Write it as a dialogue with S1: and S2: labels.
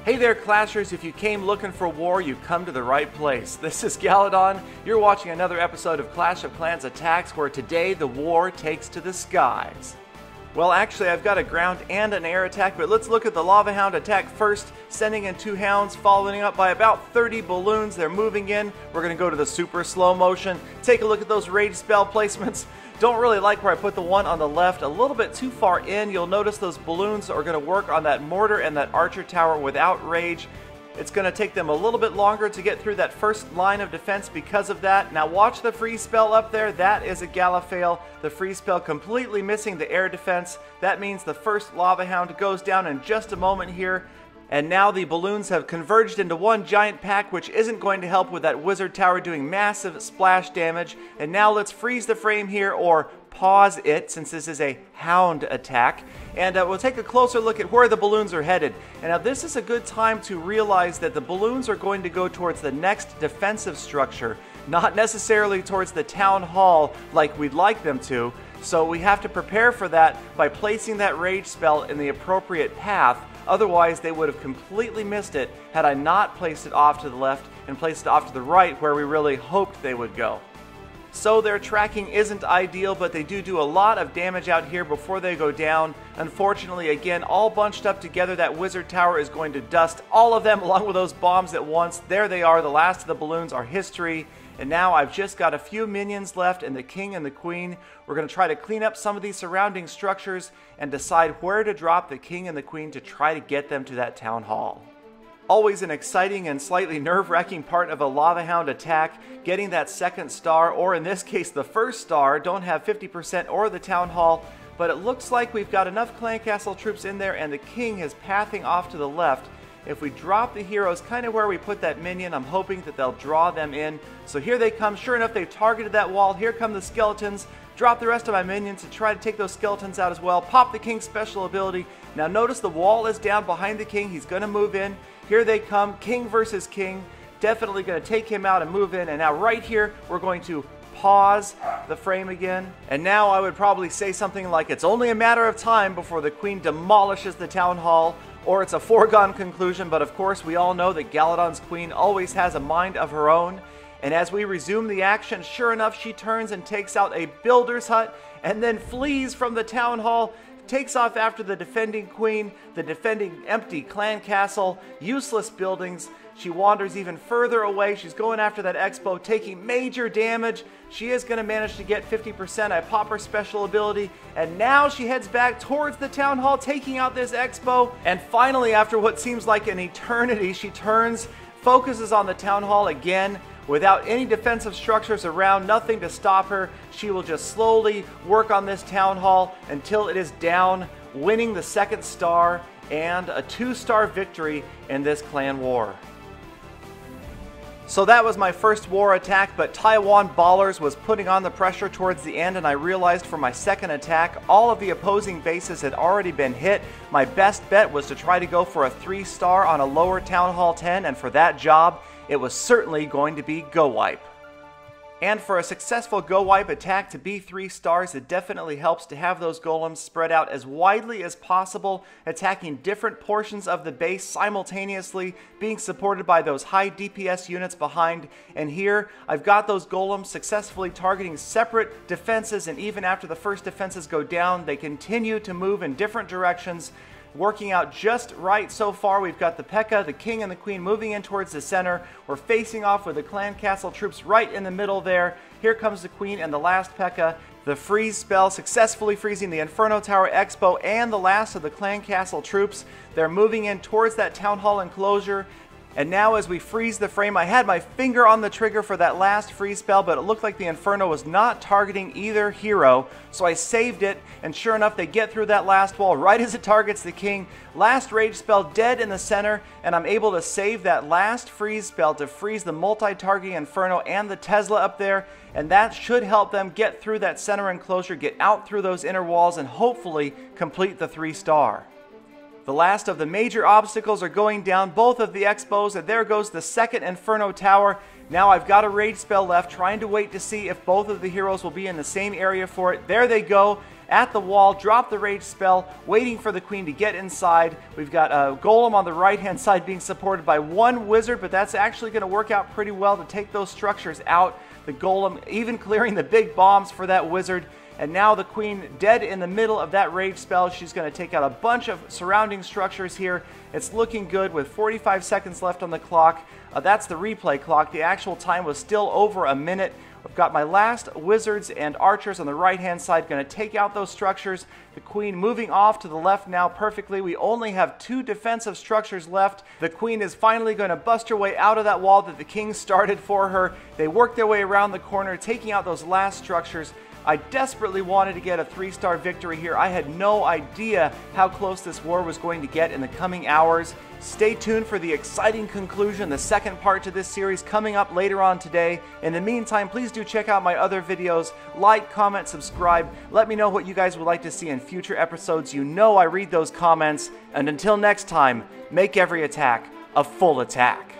S1: Hey there, Clashers. If you came looking for war, you've come to the right place. This is Galadon. You're watching another episode of Clash of Clans Attacks, where today the war takes to the skies. Well, actually, I've got a ground and an air attack, but let's look at the LavaHound attack first, sending in 2 hounds, following up by about 30 balloons. They're moving in. We're going to go to the super slow motion. Take a look at those rage spell placements. Don't really like where I put the one on the left, a little bit too far in. You'll notice those balloons are going to work on that mortar and that archer tower without rage. It's going to take them a little bit longer to get through that first line of defense because of that. Now watch the freeze spell up there. That is a gala fail. The freeze spell completely missing the air defense. That means the first LavaHound goes down in just a moment here. And now the balloons have converged into one giant pack, which isn't going to help with that wizard tower doing massive splash damage. And now let's freeze the frame here, or pause it, since this is a hound attack. And we'll take a closer look at where the balloons are headed. And now this is a good time to realize that the balloons are going to go towards the next defensive structure, not necessarily towards the town hall like we'd like them to. So we have to prepare for that by placing that rage spell in the appropriate path. Otherwise, they would have completely missed it had I not placed it off to the left and placed it off to the right where we really hoped they would go. So their tracking isn't ideal, but they do a lot of damage out here before they go down. Unfortunately, again, all bunched up together, that wizard tower is going to dust all of them along with those bombs at once. There they are. The last of the balloons are history. And now I've just got a few minions left and the king and the queen. We're going to try to clean up some of these surrounding structures and decide where to drop the king and the queen to try to get them to that town hall. Always an exciting and slightly nerve-wracking part of a LavaHound attack, getting that second star, or in this case the first star. Don't have 50% or the town hall, but it looks like we've got enough clan castle troops in there and the king is pathing off to the left. If we drop the heroes kind of where we put that minion, I'm hoping that they'll draw them in. So here they come. Sure enough, they've targeted that wall. Here come the skeletons. Drop the rest of my minions to try to take those skeletons out as well. Pop the king's special ability. Now notice the wall is down behind the king. He's going to move in. Here they come. King versus king. Definitely going to take him out and move in. And now right here, we're going to pause the frame again. And now I would probably say something like it's only a matter of time before the queen demolishes the town hall, or it's a foregone conclusion. But of course, we all know that Galadon's queen always has a mind of her own. And as we resume the action, sure enough, she turns and takes out a builder's hut and then flees from the town hall, takes off after the defending queen, the defending empty clan castle, useless buildings. She wanders even further away. She's going after that expo, taking major damage. She is going to manage to get 50%. I pop her special ability, and now she heads back towards the town hall, taking out this expo. And finally, after what seems like an eternity, she turns, focuses on the town hall again. Without any defensive structures around, nothing to stop her, she will just slowly work on this town hall until it is down, winning the second star and a 2-star victory in this clan war. So that was my first war attack, but Taiwan Ballers was putting on the pressure towards the end, and I realized for my second attack, all of the opposing bases had already been hit. My best bet was to try to go for a 3-star on a lower Town Hall 10, and for that job, it was certainly going to be Go Wipe. And for a successful Go Wipe attack to be 3 stars, it definitely helps to have those golems spread out as widely as possible, attacking different portions of the base simultaneously, being supported by those high DPS units behind. And here, I've got those golems successfully targeting separate defenses, and even after the first defenses go down, they continue to move in different directions, working out just right so far. We've got the P.E.K.K.A, the king and the queen moving in towards the center. We're facing off with the clan castle troops right in the middle there. Here comes the queen and the last P.E.K.K.A. The freeze spell successfully freezing the Inferno Tower Expo and the last of the clan castle troops. They're moving in towards that town hall enclosure. And now as we freeze the frame, I had my finger on the trigger for that last freeze spell, but it looked like the Inferno was not targeting either hero, so I saved it, and sure enough, they get through that last wall right as it targets the king. Last rage spell dead in the center, and I'm able to save that last freeze spell to freeze the multi-targeting Inferno and the Tesla up there, and that should help them get through that center enclosure, get out through those inner walls, and hopefully complete the 3-star. The last of the major obstacles are going down, both of the expos, and there goes the second Inferno Tower. Now I've got a rage spell left, trying to wait to see if both of the heroes will be in the same area for it. There they go, at the wall, drop the rage spell, waiting for the queen to get inside. We've got a golem on the right-hand side being supported by one wizard, but that's actually going to work out pretty well to take those structures out. The golem even clearing the big bombs for that wizard. And now the queen dead in the middle of that rage spell. She's going to take out a bunch of surrounding structures here. It's looking good with 45 seconds left on the clock. That's the replay clock. The actual time was still over a minute. I've got my last wizards and archers on the right-hand side going to take out those structures. The queen moving off to the left now perfectly. We only have 2 defensive structures left. The queen is finally going to bust her way out of that wall that the king started for her. They work their way around the corner, taking out those last structures. I desperately wanted to get a 3-star victory here. I had no idea how close this war was going to get in the coming hours. Stay tuned for the exciting conclusion, the second part to this series coming up later on today. In the meantime, please do check out my other videos. Like, comment, subscribe. Let me know what you guys would like to see in future episodes. You know I read those comments. And until next time, make every attack a full attack.